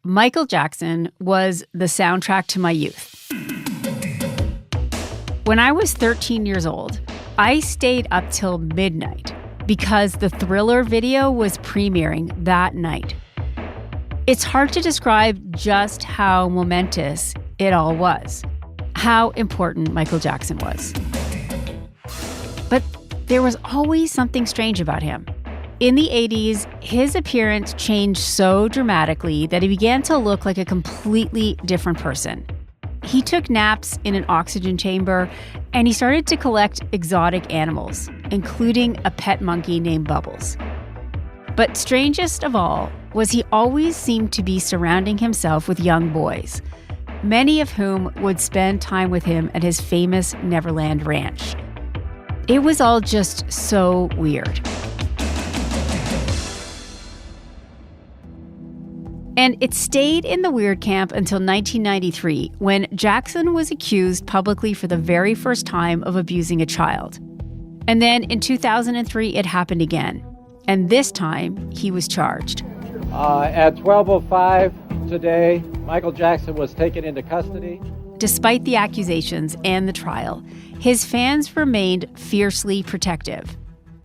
Michael Jackson was the soundtrack to my youth. When I was 13 years old, I stayed up till midnight because the Thriller video was premiering that night. It's hard to describe just how momentous it all was, how important Michael Jackson was. But there was always something strange about him. In the 80s, his appearance changed so dramatically that he began to look like a completely different person. He took naps in an oxygen chamber, and he started to collect exotic animals, including a pet monkey named Bubbles. But strangest of all was he always seemed to be surrounding himself with young boys, many of whom would spend time with him at his famous Neverland ranch. It was all just so weird. And it stayed in the weird camp until 1993, when Jackson was accused publicly for the very first time of abusing a child. And then in 2003, it happened again. And this time, he was charged. At 12:05 today, Michael Jackson was taken into custody. Despite the accusations and the trial, his fans remained fiercely protective.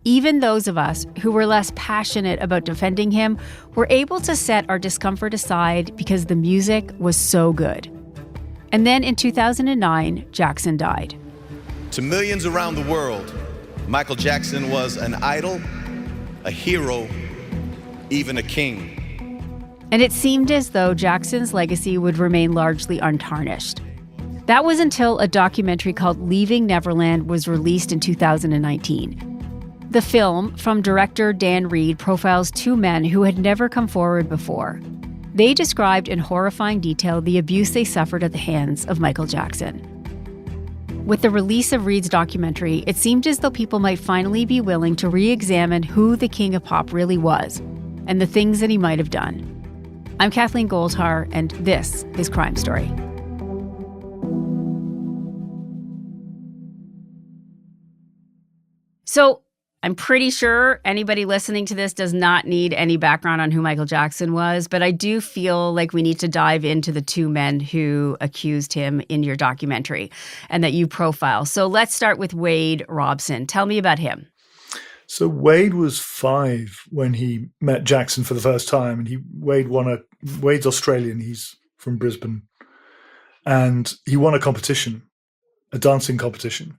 Even those of us who were less passionate about defending him were able to set our discomfort aside because the music was so good. And then in 2009, Jackson died. To millions around the world, Michael Jackson was an idol, a hero, even a king. And it seemed as though Jackson's legacy would remain largely untarnished. That was until a documentary called Leaving Neverland was released in 2019. The film, from director Dan Reed, profiles two men who had never come forward before. They described in horrifying detail the abuse they suffered at the hands of Michael Jackson. With the release of Reed's documentary, it seemed as though people might finally be willing to re-examine who the king of pop really was and the things that he might have done. I'm Kathleen Goldhar, and this is Crime Story. So, I'm pretty sure anybody listening to this does not need any background on who Michael Jackson was, but I do feel like we need to dive into the two men who accused him in your documentary and that you profile. So let's start with Wade Robson. Tell me about him. So Wade was 5 when he met Jackson for the first time, and Wade's Australian. He's from Brisbane, and he won a competition, a dancing competition.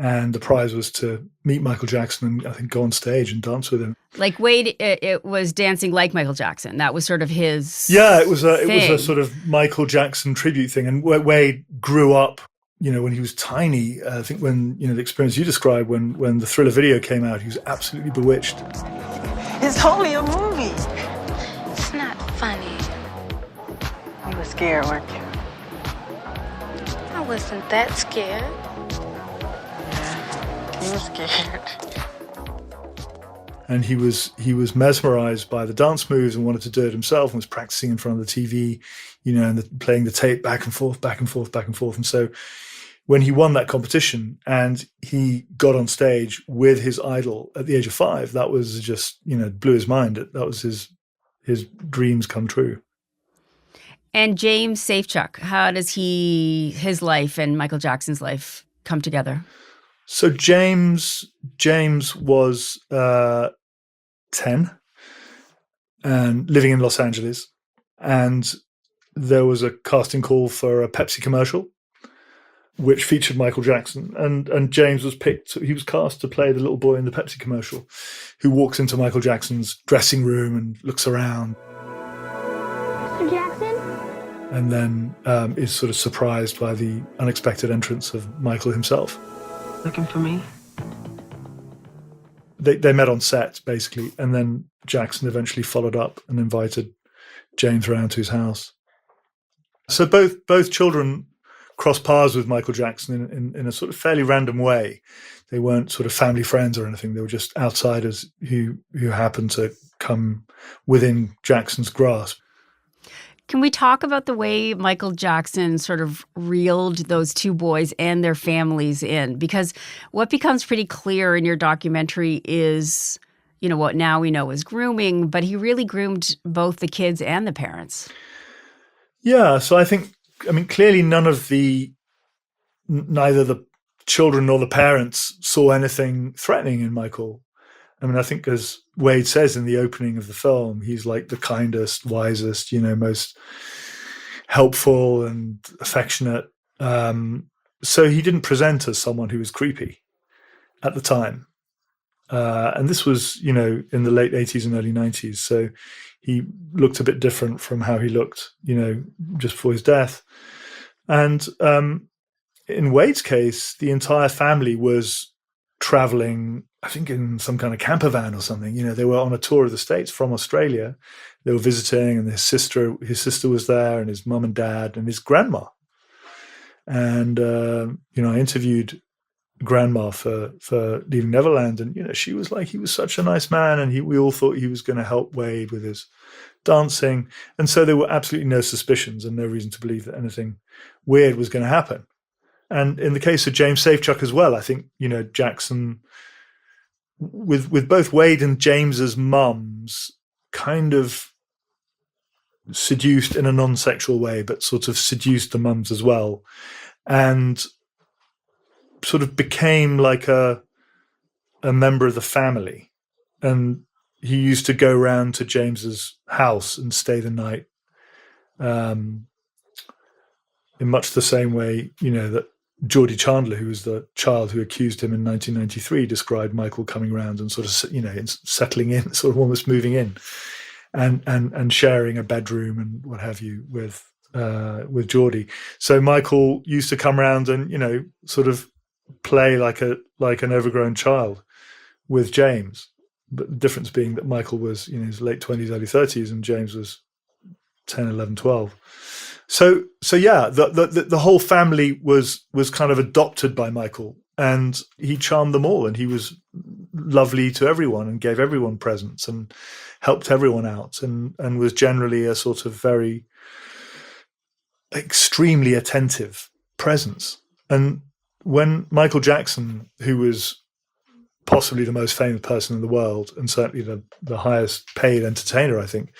And the prize was to meet Michael Jackson and I think go on stage and dance with him. Like Wade, it was dancing like Michael Jackson. That was sort of his it was a sort of Michael Jackson tribute thing. And Wade grew up, when he was tiny. I think when, the experience you described, when the Thriller video came out, he was absolutely bewitched. It's only a movie. It's not funny. You were scared, weren't you? I wasn't that scared. He was scared. And he was mesmerized by the dance moves and wanted to do it himself and was practicing in front of the TV, and playing the tape back and forth, back and forth, back and forth. And so when he won that competition and he got on stage with his idol at the age of 5, that was just, blew his mind. That was his dreams come true. And James Safechuck, how does his life and Michael Jackson's life come together? So James was 10 and living in Los Angeles, and there was a casting call for a Pepsi commercial which featured Michael Jackson, and James was picked. He was cast to play the little boy in the Pepsi commercial who walks into Michael Jackson's dressing room and looks around. Mr. Jackson? And then is sort of surprised by the unexpected entrance of Michael himself. Looking for me? They met on set, basically, and then Jackson eventually followed up and invited James around to his house. So both children crossed paths with Michael Jackson in a sort of fairly random way. They weren't sort of family friends or anything. They were just outsiders who happened to come within Jackson's grasp. Can we talk about the way Michael Jackson sort of reeled those two boys and their families in? Because what becomes pretty clear in your documentary is, what now we know is grooming, but he really groomed both the kids and the parents. Yeah, so clearly neither the children nor the parents saw anything threatening in Michael. I think as Wade says in the opening of the film, he's like the kindest, wisest, most helpful and affectionate. So he didn't present as someone who was creepy at the time. And this was, in the late 80s and early 90s. So he looked a bit different from how he looked, just before his death. And in Wade's case, the entire family was traveling, I think in some kind of camper van or something. They were on a tour of the States from Australia. They were visiting, and his sister was there, and his mum and dad, and his grandma. And, I interviewed grandma for Leaving Neverland, and she was like, he was such a nice man, and we all thought he was going to help Wade with his dancing, and so there were absolutely no suspicions and no reason to believe that anything weird was going to happen. And in the case of James Safechuck as well, I think Jackson, with both Wade and James's mums, kind of seduced in a non-sexual way, but sort of seduced the mums as well, and sort of became like a member of the family. And he used to go round to James's house and stay the night, in much the same way, that Geordie Chandler, who was the child who accused him in 1993, described Michael coming around and sort of, settling in, sort of almost moving in, and sharing a bedroom and what have you with Geordie. So Michael used to come around and, sort of play like an overgrown child with James. But the difference being that Michael was, his late 20s, early 30s, and James was 10, 11, 12. So yeah, the whole family was kind of adopted by Michael, and he charmed them all, and he was lovely to everyone and gave everyone presents and helped everyone out, and was generally a sort of very extremely attentive presence. And when Michael Jackson, who was possibly the most famous person in the world, and certainly the highest paid entertainer, I think,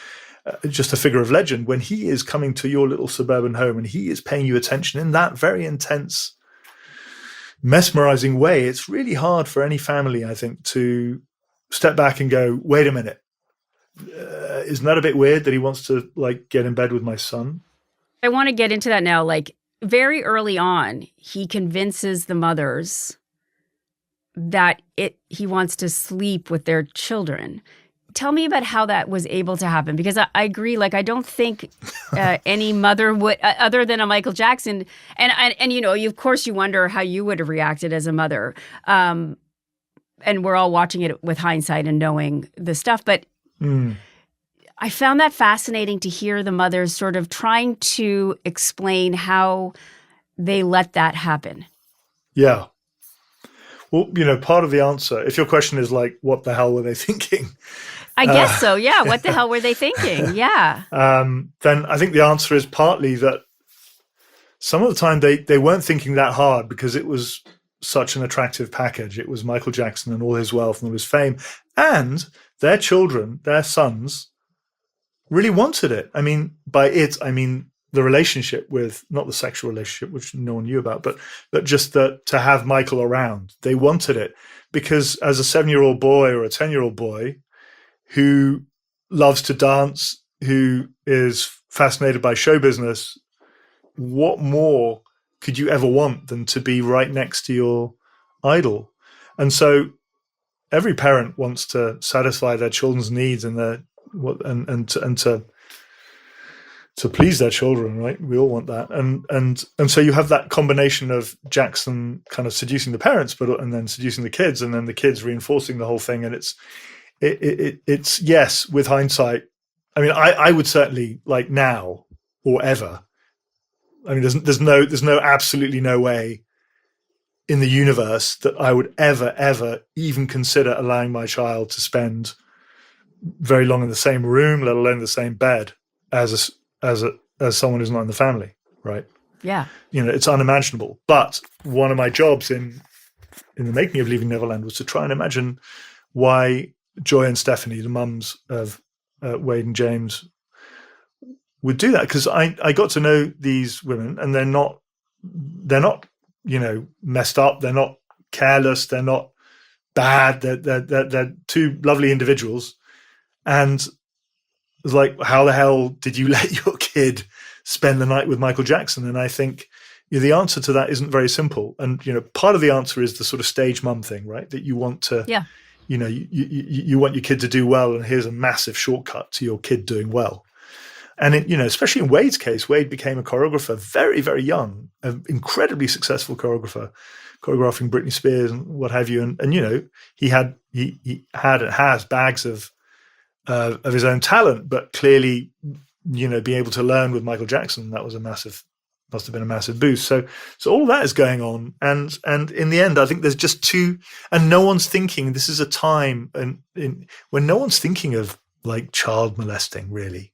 just a figure of legend, when he is coming to your little suburban home and he is paying you attention in that very intense, mesmerizing way, it's really hard for any family, I think, to step back and go, wait a minute, isn't that a bit weird that he wants to get in bed with my son? I want to get into that now. Very early on, he convinces the mothers that he wants to sleep with their children. Tell me about how that was able to happen, because I agree. I don't think any mother would, other than a Michael Jackson, and of course you wonder how you would have reacted as a mother. And we're all watching it with hindsight and knowing the stuff, but I found that fascinating to hear the mothers sort of trying to explain how they let that happen. Yeah. Well, part of the answer, if your question is what the hell were they thinking? I guess so, yeah. What the hell were they thinking? Yeah. Then I think the answer is partly that some of the time they weren't thinking that hard, because it was such an attractive package. It was Michael Jackson and all his wealth and all his fame. And their children, their sons, really wanted it. By it, I mean the relationship with, not the sexual relationship, which no one knew about, but just to have Michael around. They wanted it because as a 7-year-old boy or a 10-year-old boy who loves to dance, who is fascinated by show business, what more could you ever want than to be right next to your idol? And so every parent wants to satisfy their children's needs and to please their children, right? We all want that, and so you have that combination of Jackson kind of seducing the parents, and then seducing the kids, and then the kids reinforcing the whole thing, and it's yes, with hindsight, I would certainly now or ever. There's no absolutely no way in the universe that I would ever even consider allowing my child to spend very long in the same room, let alone the same bed, as someone who's not in the family, right? Yeah. It's unimaginable. But one of my jobs in the making of Leaving Neverland was to try and imagine why Joy and Stephanie, the mums of Wade and James, would do that, because I got to know these women, and they're not messed up, they're not careless, they're not bad, they're two lovely individuals. And it was like, how the hell did you let your kid spend the night with Michael Jackson? And I think the answer to that isn't very simple. And part of the answer is the sort of stage mum thing, right? That you want to, you want your kid to do well, and here's a massive shortcut to your kid doing well. And especially in Wade's case, Wade became a choreographer very, very young, an incredibly successful choreographer, choreographing Britney Spears and what have you. And he had and has bags of his own talent, but clearly, being able to learn with Michael Jackson, that was must have been a massive boost. So all that is going on. And in the end, I think there's just two, and no one's thinking, this is a time when no one's thinking of like child molesting, really.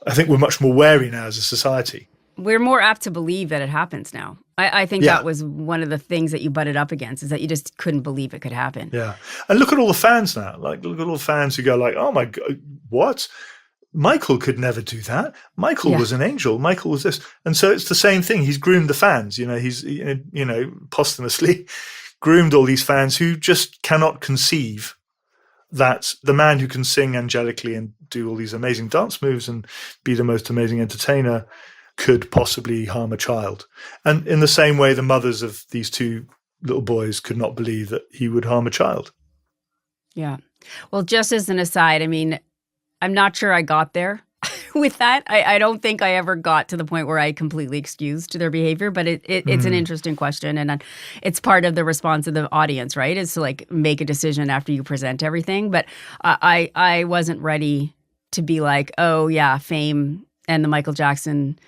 I think we're much more wary now as a society. We're more apt to believe that it happens now. I think that was one of the things that you butted up against, is that you just couldn't believe it could happen. Yeah. And look at all the fans now. Like, look at all the fans who go like, oh my God, what? Michael could never do that. Michael was an angel. Michael was this. And so it's the same thing. He's groomed the fans. He's, posthumously groomed all these fans who just cannot conceive that the man who can sing angelically and do all these amazing dance moves and be the most amazing entertainer could possibly harm a child. And in the same way, the mothers of these two little boys could not believe that he would harm a child. Yeah. Well, just as an aside, I mean, I'm not sure I got there with that. I don't think I ever got to the point where I completely excused their behavior, but it's an interesting question. And it's part of the response of the audience, right? Is to like make a decision after you present everything. But I wasn't ready to be like, oh yeah, fame and the Michael Jackson.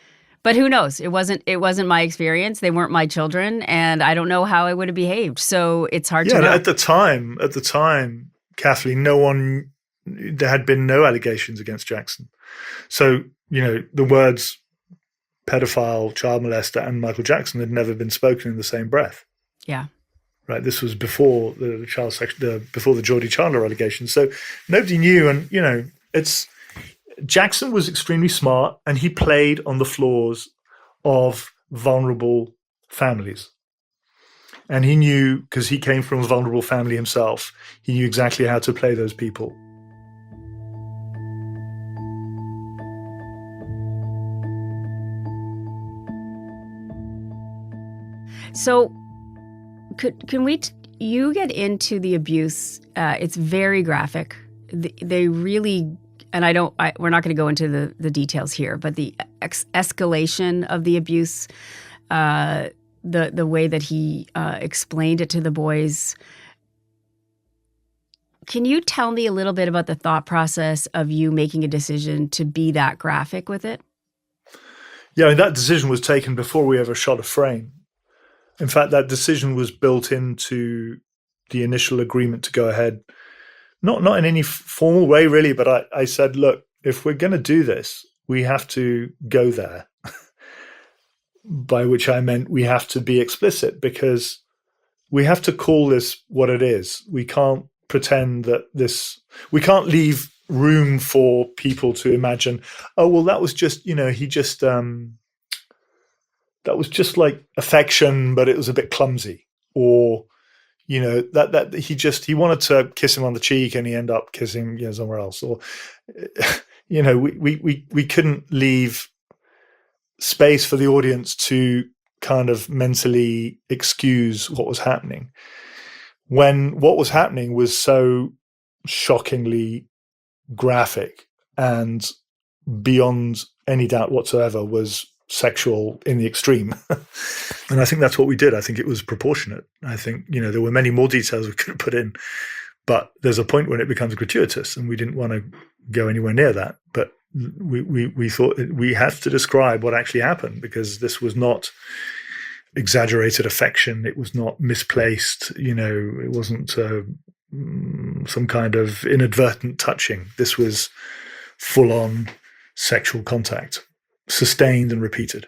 But who knows? It wasn't my experience. They weren't my children, and I don't know how I would have behaved. So it's hard to know. Yeah, at the time, Kathleen, there had been no allegations against Jackson. So, the words pedophile, child molester, and Michael Jackson had never been spoken in the same breath. Yeah. Right. This was before before the Geordie Chandler allegations. So nobody knew. And, Jackson was extremely smart, and he played on the floors of vulnerable families. And he knew, because he came from a vulnerable family himself, he knew exactly how to play those people. So you get into the abuse? It's very graphic. They really, and we're not going to go into the details here, but the escalation of the abuse, the way that he explained it to the boys. Can you tell me a little bit about the thought process of you making a decision to be that graphic with it? Yeah, that decision was taken before we ever shot a frame. In fact, that decision was built into the initial agreement to go ahead. Not in any formal way, really, but I said, look, if we're going to do this, we have to go there. By which I meant we have to be explicit, because we have to call this what it is. We can't pretend that we can't leave room for people to imagine, oh, well, that was just, that was just like affection, but it was a bit clumsy. Or, that he wanted to kiss him on the cheek and he ended up kissing somewhere else. Or, we couldn't leave space for the audience to kind of mentally excuse what was happening, when what was happening was so shockingly graphic and beyond any doubt whatsoever was sexual in the extreme. And I think that's what we did. I think it was proportionate. I think, there were many more details we could have put in, but there's a point when it becomes gratuitous, and we didn't want to go anywhere near that. But we thought we have to describe what actually happened, because this was not exaggerated affection. It was not misplaced. It wasn't some kind of inadvertent touching. This was full-on sexual contact, sustained and repeated.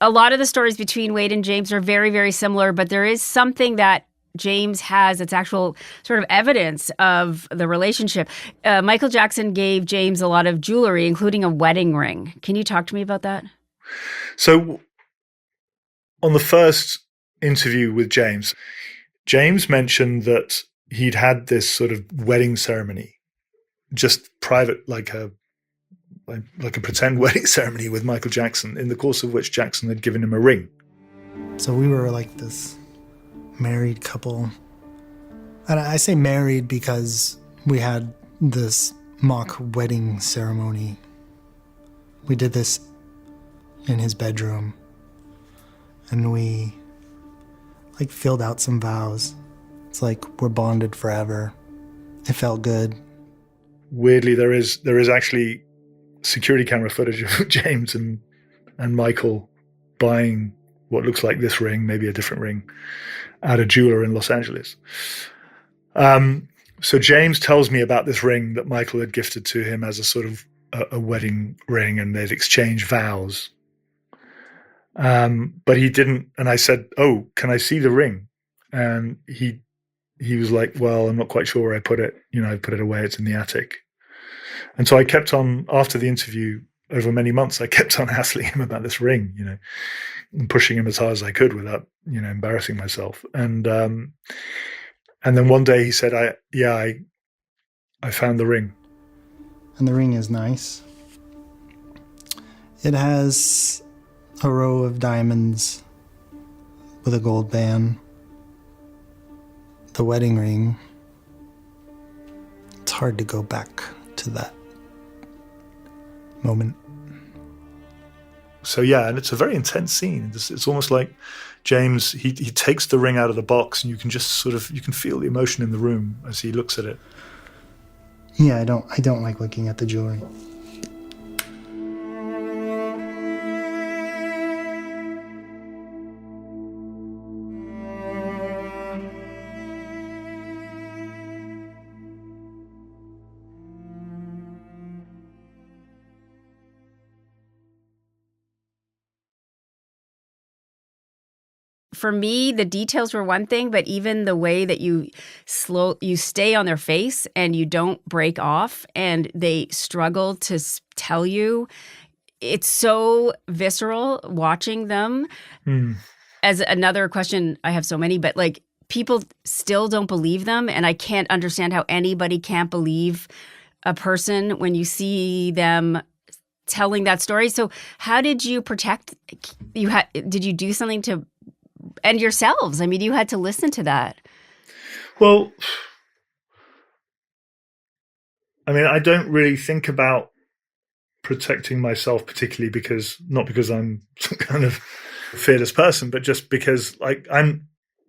A lot of the stories between Wade and James are very, very similar, but there is something that James has, it's actual sort of evidence of the relationship. Michael Jackson gave James a lot of jewelry, including a wedding ring. Can you talk to me about that? So on the first interview with James, James mentioned that he'd had this sort of wedding ceremony, just private, like a pretend wedding ceremony with Michael Jackson, in the course of which Jackson had given him a ring. So we were like this married couple. And I say married because we had this mock wedding ceremony. We did this in his bedroom. And we like filled out some vows. It's like we're bonded forever. It felt good. Weirdly, there is actually security camera footage of James and Michael buying what looks like this ring, maybe a different ring, at a jeweler in Los Angeles. So James tells me about this ring that Michael had gifted to him as a sort of a wedding ring, and they'd exchanged vows. But he didn't, and I said, "Oh, can I see the ring?" And he was like, "Well, I'm not quite sure where I put it. I put it away. It's in the attic." And so I kept on, after the interview, over many months, I kept on hassling him about this ring, and pushing him as hard as I could without, embarrassing myself. And then one day he said, I found the ring. And the ring is nice. It has a row of diamonds with a gold band. The wedding ring. It's hard to go back to that moment. So yeah, and it's a very intense scene. It's almost like James, he takes the ring out of the box, and you can just you can feel the emotion in the room as he looks at it. Yeah, I don't like looking at the jewelry. For me, the details were one thing, but even the way that you stay on their face and you don't break off, and they struggle to tell you, it's so visceral watching them. As another question, I have so many, but like, people still don't believe them, and I can't understand how anybody can't believe a person when you see them telling that story. So how did you protect did you do something to, and yourselves? I mean, you had to listen to that. Well, I mean, I don't really think about protecting myself particularly, not because I'm some kind of fearless person, but just because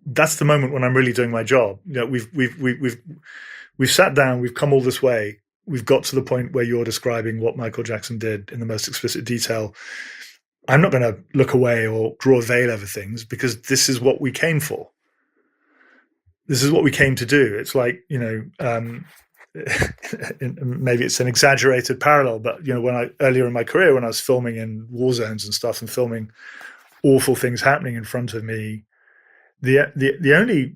that's the moment when I'm really doing my job. We've sat down, we've come all this way, we've got to the point where you're describing what Michael Jackson did in the most explicit detail. I'm not going to look away or draw a veil over things, because this is what we came for. This is what we came to do. It's like, maybe it's an exaggerated parallel, but earlier in my career, when I was filming in war zones and stuff, and filming awful things happening in front of me, the only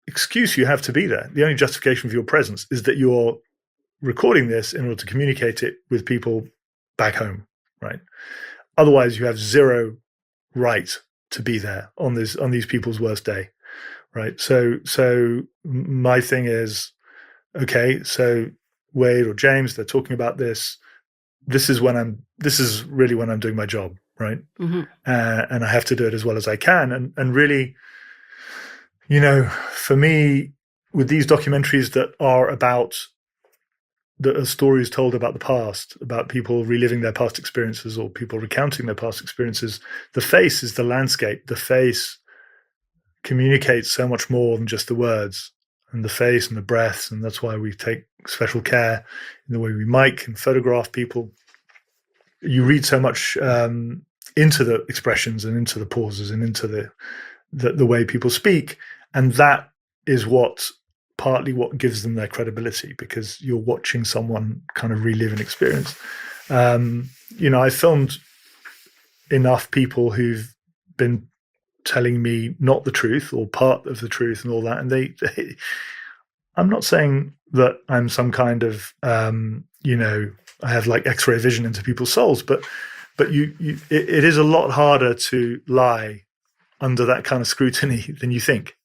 excuse you have to be there, the only justification for your presence, is that you're recording this in order to communicate it with people back home, right? Otherwise, you have zero right to be there on these people's worst day, right? So my thing is, okay, so Wade or James, they're talking about this. This is really when I'm doing my job, right? Mm-hmm. And I have to do it as well as I can. And really, for me, with these documentaries that are stories told about the past, about people reliving their past experiences or people recounting their past experiences, the face is the landscape. The face communicates so much more than just the words, and the face and the breaths. And that's why we take special care in the way we mic and photograph people. You read so much into the expressions and into the pauses and into the way people speak. And that is partly what gives them their credibility, because you're watching someone kind of relive an experience. I filmed enough people who've been telling me not the truth or part of the truth and all that. And I'm not saying that I'm some kind of, I have like X-ray vision into people's souls, but it is a lot harder to lie under that kind of scrutiny than you think.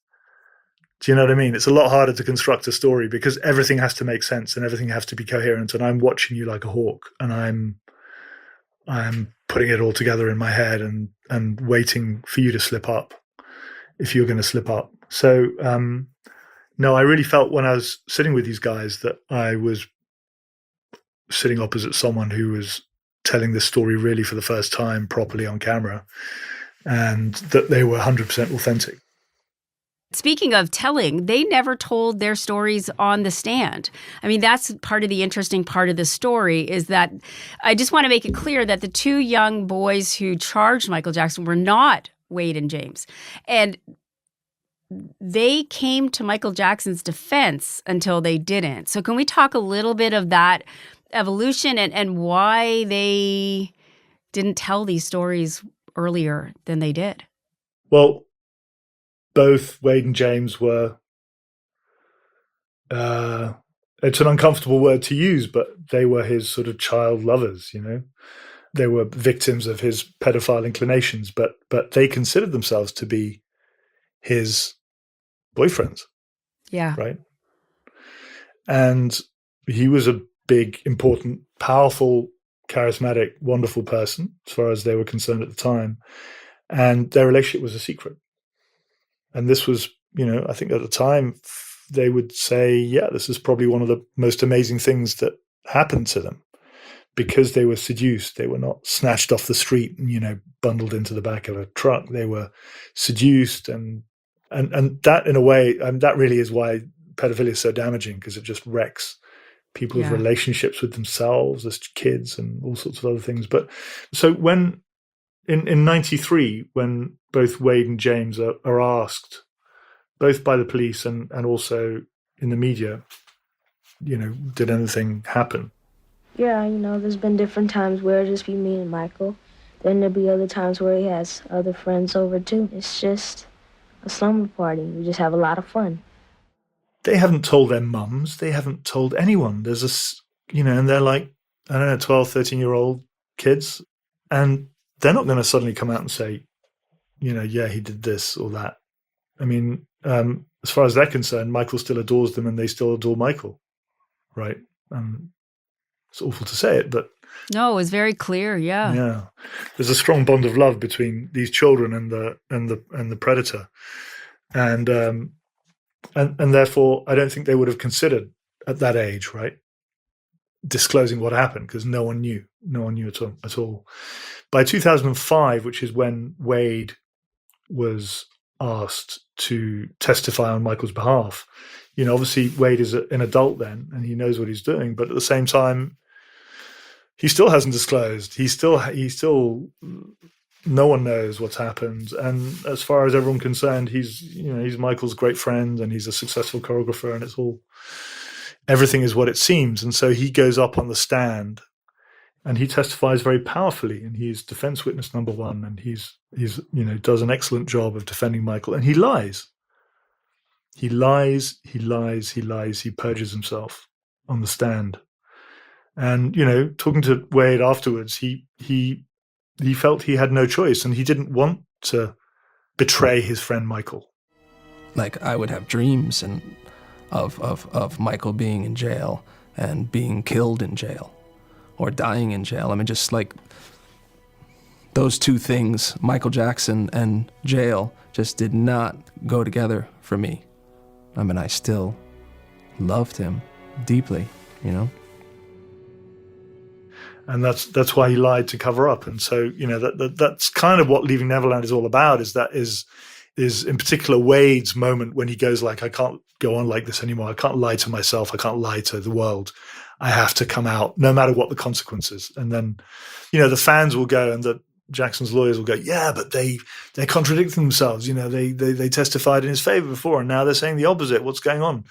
Do you know what I mean? It's a lot harder to construct a story because everything has to make sense and everything has to be coherent. And I'm watching you like a hawk, and I'm putting it all together in my head and waiting for you to slip up if you're going to slip up. So, no, I really felt when I was sitting with these guys that I was sitting opposite someone who was telling this story really for the first time properly on camera, and that they were 100% authentic. Speaking of telling, they never told their stories on the stand. I mean, that's part of the interesting part of the story is that I just want to make it clear that the two young boys who charged Michael Jackson were not Wade and James. And they came to Michael Jackson's defense until they didn't. So can we talk a little bit of that evolution and why they didn't tell these stories earlier than they did? Well, both Wade and James were, it's an uncomfortable word to use, but they were his sort of child lovers, you know. They were victims of his pedophile inclinations, but they considered themselves to be his boyfriends. Yeah. Right? And he was a big, important, powerful, charismatic, wonderful person, as far as they were concerned at the time. And their relationship was a secret. And this was, you know, I think at the time they would say, yeah, this is probably one of the most amazing things that happened to them, because they were seduced. They were not snatched off the street and, you know, bundled into the back of a truck. They were seduced, and that in a way, that really is why pedophilia is so damaging, because it just wrecks people's relationships with themselves as kids and all sorts of other things. But so when in 93, when both Wade and James are asked, both by the police and also in the media, you know, did anything happen? Yeah, you know, there's been different times where it'll just be me and Michael. Then there'll be other times where he has other friends over too. It's just a slumber party. We just have a lot of fun. They haven't told their mums. They haven't told anyone. There's a, you know, and they're like, I don't know, 12, 13-year-old kids. And they're not going to suddenly come out and say, you know, yeah, he did this or that. I mean, as far as they're concerned, Michael still adores them and they still adore Michael, right? It's awful to say it, but no, it was very clear. Yeah. Yeah. There's a strong bond of love between these children and the predator. And therefore I don't think they would have considered at that age, right, disclosing what happened, because no one knew at all. By 2005, which is when Wade was asked to testify on Michael's behalf, you know, obviously Wade is an adult then and he knows what he's doing, but at the same time, he still hasn't disclosed. He's still, no one knows what's happened. And as far as everyone concerned, he's Michael's great friend and he's a successful choreographer, and everything is what it seems. And so he goes up on the stand and he testifies very powerfully, and he's defense witness number one, and he's you know, does an excellent job of defending Michael, and he lies. He lies, he perjures himself on the stand. And, you know, talking to Wade afterwards, he felt he had no choice, and he didn't want to betray his friend Michael. Like, I would have dreams of Michael being in jail and being killed in jail or dying in jail. I mean, just like those two things, Michael Jackson and jail, just did not go together for me. I mean, I still loved him deeply, you know? And that's why he lied to cover up. And so, you know, that's kind of what Leaving Neverland is all about, is in particular Wade's moment when he goes like, I can't go on like this anymore. I can't lie to myself. I can't lie to the world. I have to come out no matter what the consequences. And then, you know, the fans will go, and the Jackson's lawyers will go, yeah, but they're contradicting themselves. You know, they testified in his favor before, and now they're saying the opposite. What's going on?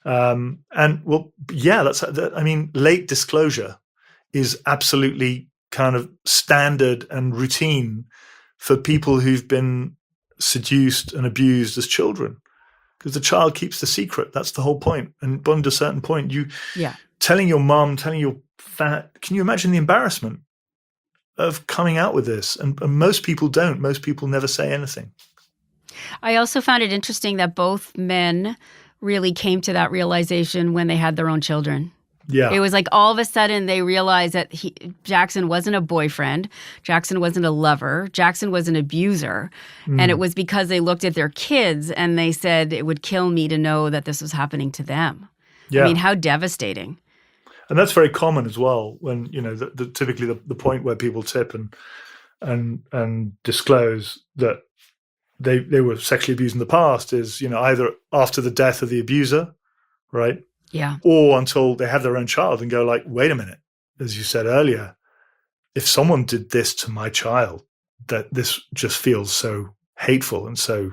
And well, yeah, I mean, late disclosure is absolutely kind of standard and routine for people who've been seduced and abused as children, because the child keeps the secret. That's the whole point. And beyond a certain point, telling your mom, telling your can you imagine the embarrassment of coming out with this? And most people don't. Most people never say anything. I also found it interesting that both men really came to that realization when they had their own children. Yeah. It was like all of a sudden they realized that Jackson wasn't a boyfriend. Jackson wasn't a lover. Jackson was an abuser. And it was because they looked at their kids and they said it would kill me to know that this was happening to them. Yeah. I mean, how devastating. And that's very common as well when, typically the point where people tip and disclose that they were sexually abused in the past is, either after the death of the abuser, right? Yeah. Or until they have their own child and go like, wait a minute, as you said earlier, if someone did this to my child, that this just feels so hateful and so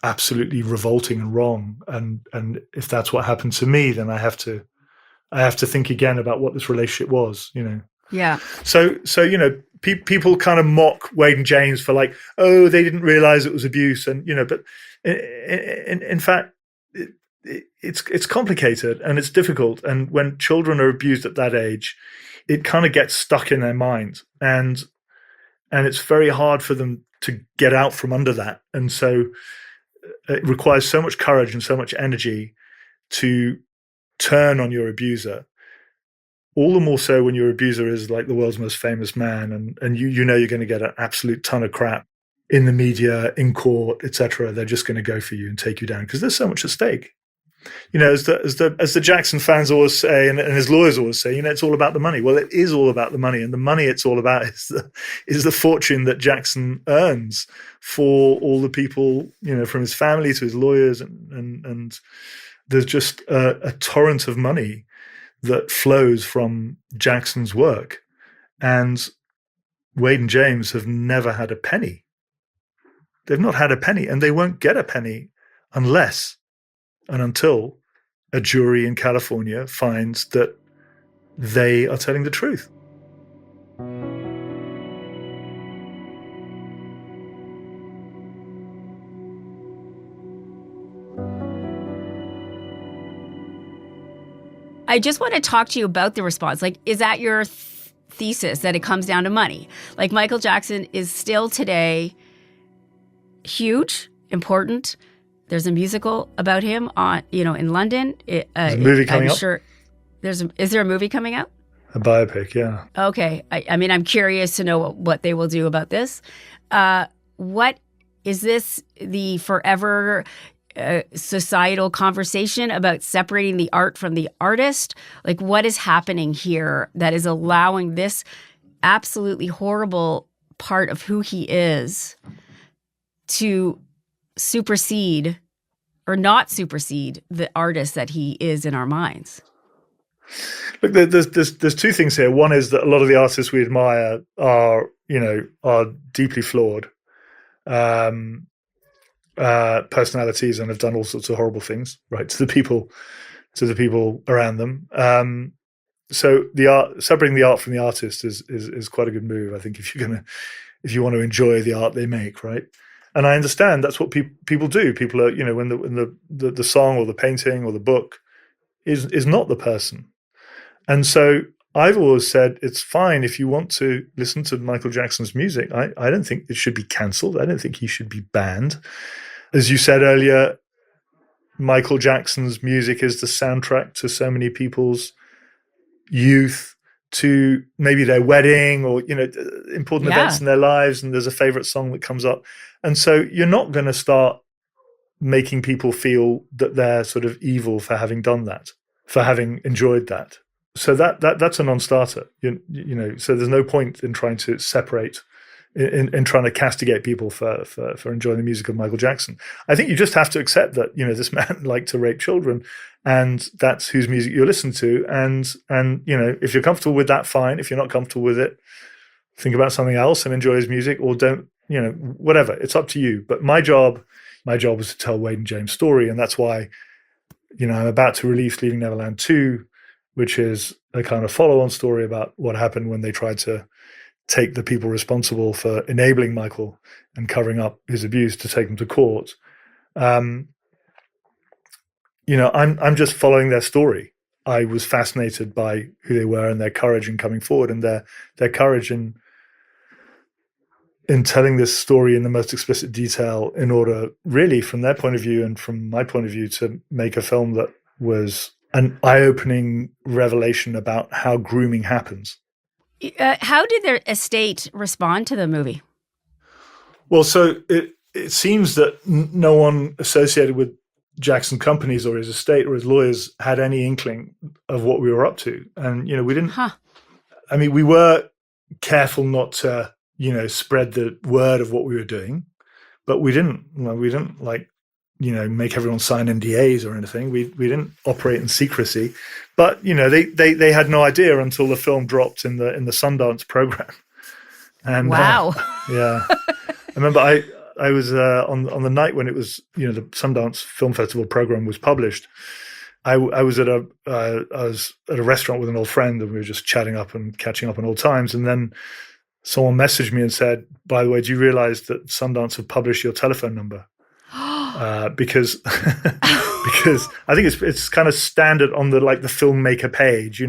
absolutely revolting and wrong. And if that's what happened to me, then I have to think again about what this relationship was, Yeah. So people kind of mock Wade and James for like, oh, they didn't realize it was abuse. And, but in fact, it's complicated and it's difficult. And when children are abused at that age, it kind of gets stuck in their mind, and it's very hard for them to get out from under that. And so it requires so much courage and so much energy to turn on your abuser. All the more so when your abuser is like the world's most famous man, and you're going to get an absolute ton of crap in the media, in court, etc. They're just going to go for you and take you down because there's so much at stake. As the Jackson fans always say, and his lawyers always say, it's all about the money. Well, it is all about the money, and the money it's all about is the fortune that Jackson earns for all the people, from his family to his lawyers, and there's just a torrent of money that flows from Jackson's work, and Wade and James have never had a penny. They've not had a penny, and they won't get a penny unless and until a jury in California finds that they are telling the truth. I just want to talk to you about the response. Like, is that your thesis, that it comes down to money? Like, Michael Jackson is still today huge, important. There's a musical about him on, in London. There's a movie coming I'm up. Sure. Is there a movie coming out? A biopic, yeah. Okay. I mean, I'm curious to know what they will do about this. What is this, the forever societal conversation about separating the art from the artist? Like, what is happening here that is allowing this absolutely horrible part of who he is to supersede or not supersede the artist that he is in our minds? Look, there's two things here. One is that a lot of the artists we admire are deeply flawed personalities and have done all sorts of horrible things, right, to the people around them. So the art, separating the art from the artist is quite a good move, I think, if you want to enjoy the art they make, right? And I understand that's what people do. People are, when the song or the painting or the book is not the person. And so I've always said it's fine if you want to listen to Michael Jackson's music. I don't think it should be cancelled. I don't think he should be banned. As you said earlier, Michael Jackson's music is the soundtrack to so many people's youth, to maybe their wedding or, important events in their lives, and there's a favorite song that comes up. And so you're not going to start making people feel that they're sort of evil for having done that, for having enjoyed that. So that's a non-starter. So there's no point in trying to separate, in trying to castigate people for enjoying the music of Michael Jackson. I think you just have to accept that, this man liked to rape children, and that's whose music you listen to. And if you're comfortable with that, fine. If you're not comfortable with it, think about something else and enjoy his music, or don't, whatever. It's up to you. But my job was to tell Wade and James' story, and that's why, I'm about to release Leaving Neverland 2, which is a kind of follow-on story about what happened when they tried to take the people responsible for enabling Michael and covering up his abuse to take them to court. I'm just following their story. I was fascinated by who they were and their courage in coming forward, and their courage in telling this story in the most explicit detail, in order, really, from their point of view and from my point of view, to make a film that was an eye-opening revelation about how grooming happens. How did their estate respond to the movie? Well, so it seems that no one associated with Jackson Companies or his estate or his lawyers had any inkling of what we were up to. And, we didn't, I mean, we were careful not to, spread the word of what we were doing, but we didn't make everyone sign NDAs or anything. We didn't operate in secrecy, but, they had no idea until the film dropped in the Sundance program. And wow. Yeah. I remember I was on the night when it was, the Sundance Film Festival program was published. I was at a restaurant with an old friend, and we were just chatting up and catching up on old times. And then someone messaged me and said, "By the way, do you realize that Sundance have published your telephone number?" Because I think it's kind of standard on the filmmaker page.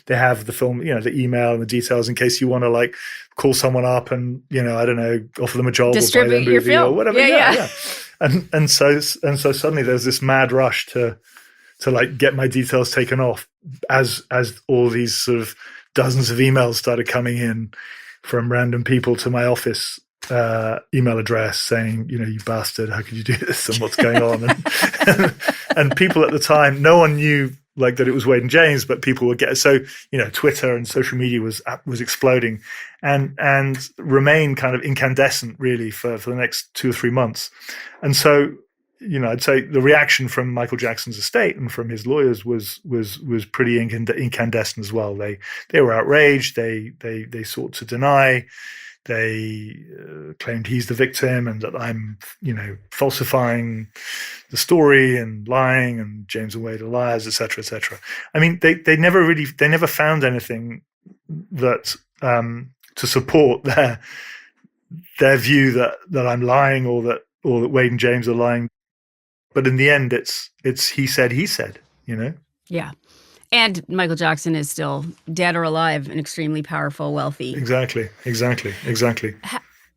They have the film, the email and the details in case you want to call someone up and I don't know, offer them a job, distribute or buy them your movie film or whatever. Yeah. And so suddenly there's this mad rush to get my details taken off as all these sort of dozens of emails started coming in from random people to my office email address saying, you bastard, how could you do this, and what's going on? And people at the time, no one knew that it was Wade and James, but people would get, so Twitter and social media was exploding and remained kind of incandescent really for the next 2 or 3 months. And so I'd say the reaction from Michael Jackson's estate and from his lawyers was pretty incandescent as well. They were outraged. They sought to deny. They claimed he's the victim and that I'm, falsifying the story and lying, and James and Wade are liars, etc., etc. I mean, they never found anything that to support their view that I'm lying or that Wade and James are lying. But in the end, it's he said, Yeah. And Michael Jackson is still dead or alive and extremely powerful, wealthy. Exactly.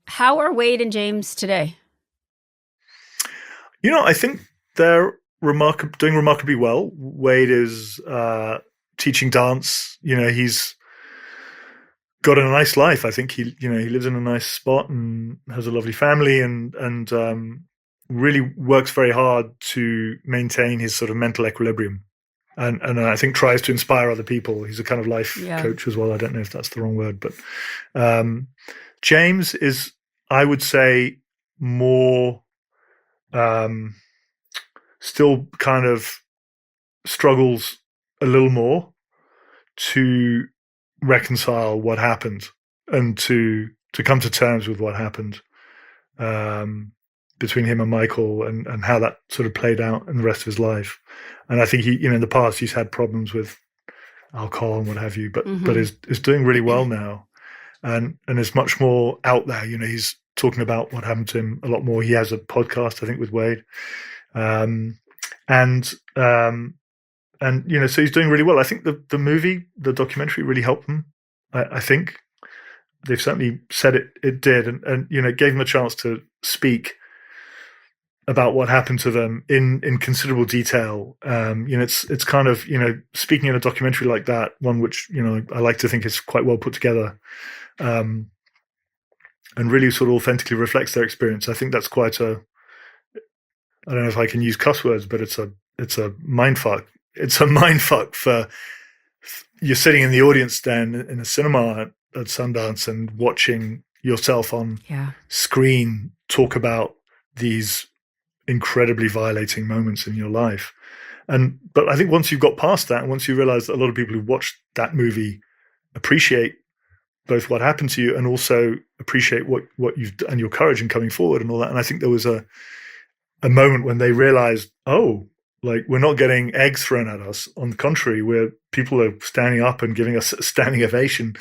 How are Wade and James today? I think they're doing remarkably well. Wade is teaching dance. He's got a nice life. I think he lives in a nice spot and has a lovely family and really works very hard to maintain his sort of mental equilibrium. And I think tries to inspire other people. He's a kind of life coach as well. I don't know if that's the wrong word, but James is, I would say, more still kind of struggles a little more to reconcile what happened and to come to terms with what happened between him and Michael and how that sort of played out in the rest of his life. And I think he, in the past, he's had problems with alcohol and what have you, but is doing really well now, and is much more out there. He's talking about what happened to him a lot more. He has a podcast, I think, with Wade, so he's doing really well. I think the documentary really helped them. I think they've certainly said it did, and gave them a chance to speak about what happened to them in considerable detail. It's kind of, speaking in a documentary like that, one which, I like to think is quite well put together, and really sort of authentically reflects their experience. I think that's quite I don't know if I can use cuss words, but it's a mindfuck. It's a mindfuck for, you're sitting in the audience then in a cinema at Sundance and watching yourself on screen talk about these incredibly violating moments in your life. But I think once you've got past that, and once you realize that a lot of people who watched that movie appreciate both what happened to you and also appreciate what you've done and your courage in coming forward and all that. And I think there was a moment when they realized, we're not getting eggs thrown at us. On the contrary, people are standing up and giving us a standing ovation.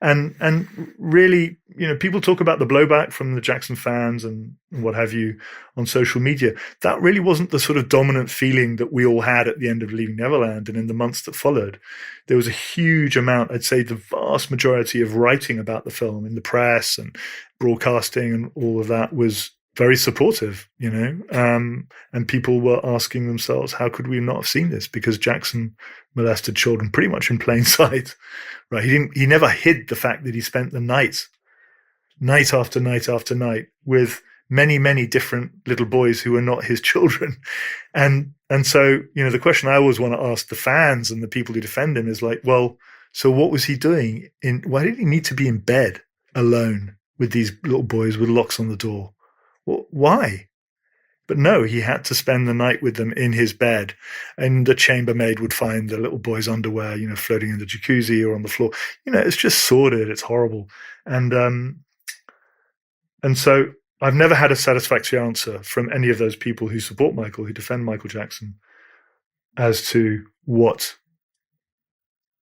And really, people talk about the blowback from the Jackson fans and what have you on social media. That really wasn't the sort of dominant feeling that we all had at the end of Leaving Neverland and in the months that followed. There was a huge amount, I'd say the vast majority of writing about the film in the press and broadcasting and all of that was very supportive, and people were asking themselves, how could we not have seen this? Because Jackson molested children pretty much in plain sight, right? He never hid the fact that he spent the night after night after night with many, many different little boys who were not his children. And so, the question I always want to ask the fans and the people who defend him is like, well, so what was he doing? Why did he need to be in bed alone with these little boys with locks on the door? Well, why? But no, he had to spend the night with them in his bed, and the chambermaid would find the little boy's underwear, floating in the jacuzzi or on the floor. It's just sordid. It's horrible. And so I've never had a satisfactory answer from any of those people who support Michael, who defend Michael Jackson, as to what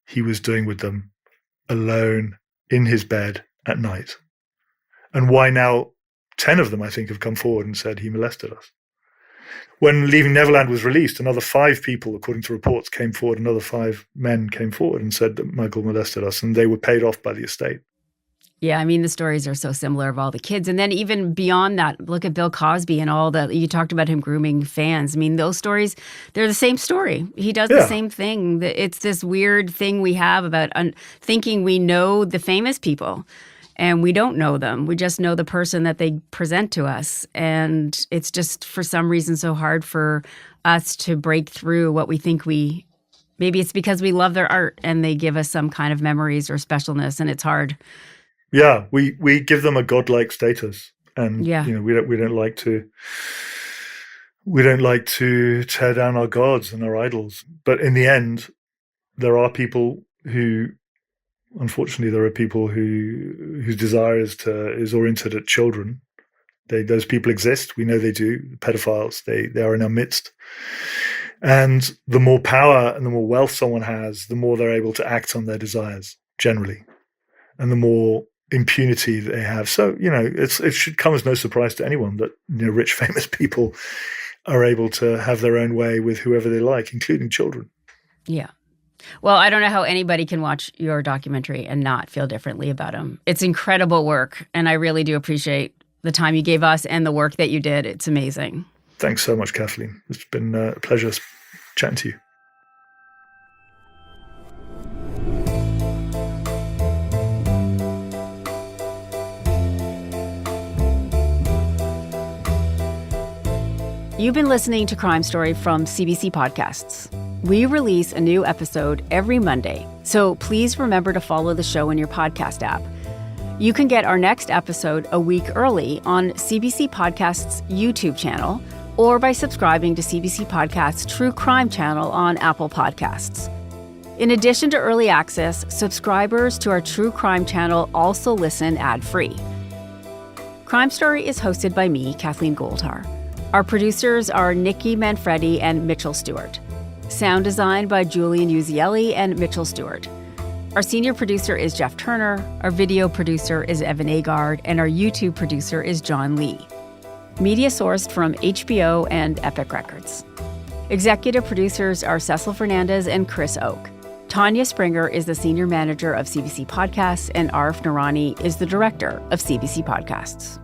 he was doing with them alone in his bed at night. And why now 10 of them, I think, have come forward and said he molested us. When Leaving Neverland was released, another 5 people, according to reports, came forward. Another 5 men came forward and said that Michael molested us, and they were paid off by the estate. Yeah, I mean, the stories are so similar of all the kids. And then even beyond that, look at Bill Cosby and all the, you talked about him grooming fans. I mean, those stories, they're the same story. He does the same thing. It's this weird thing we have about thinking we know the famous people. And we don't know them. We just know the person that they present to us. And it's just, for some reason, so hard for us to break through what we think maybe it's because we love their art and they give us some kind of memories or specialness, and it's hard. Yeah, we give them a godlike status. And, we don't like to tear down our gods and our idols. But in the end, there are people who, unfortunately, there are people whose desire is oriented at children. Those people exist. We know they do. Pedophiles, they are in our midst. And the more power and the more wealth someone has, the more they're able to act on their desires, generally, and the more impunity they have. So, it should come as no surprise to anyone that rich, famous people are able to have their own way with whoever they like, including children. Yeah. Well, I don't know how anybody can watch your documentary and not feel differently about him. It's incredible work, and I really do appreciate the time you gave us and the work that you did. It's amazing. Thanks so much, Kathleen. It's been a pleasure chatting to you. You've been listening to Crime Story from CBC Podcasts. We release a new episode every Monday, so please remember to follow the show in your podcast app. You can get our next episode a week early on CBC Podcasts' YouTube channel or by subscribing to CBC Podcasts' True Crime channel on Apple Podcasts. In addition to early access, subscribers to our True Crime channel also listen ad-free. Crime Story is hosted by me, Kathleen Goldhar. Our producers are Nikki Manfredi and Mitchell Stewart. Sound design by Julian Uzielli and Mitchell Stewart. Our senior producer is Jeff Turner, our video producer is Evan Agard, and our YouTube producer is John Lee. Media sourced from HBO and Epic Records. Executive producers are Cecil Fernandez and Chris Oak. Tanya Springer is the senior manager of CBC Podcasts, and Arif Noorani is the director of CBC Podcasts.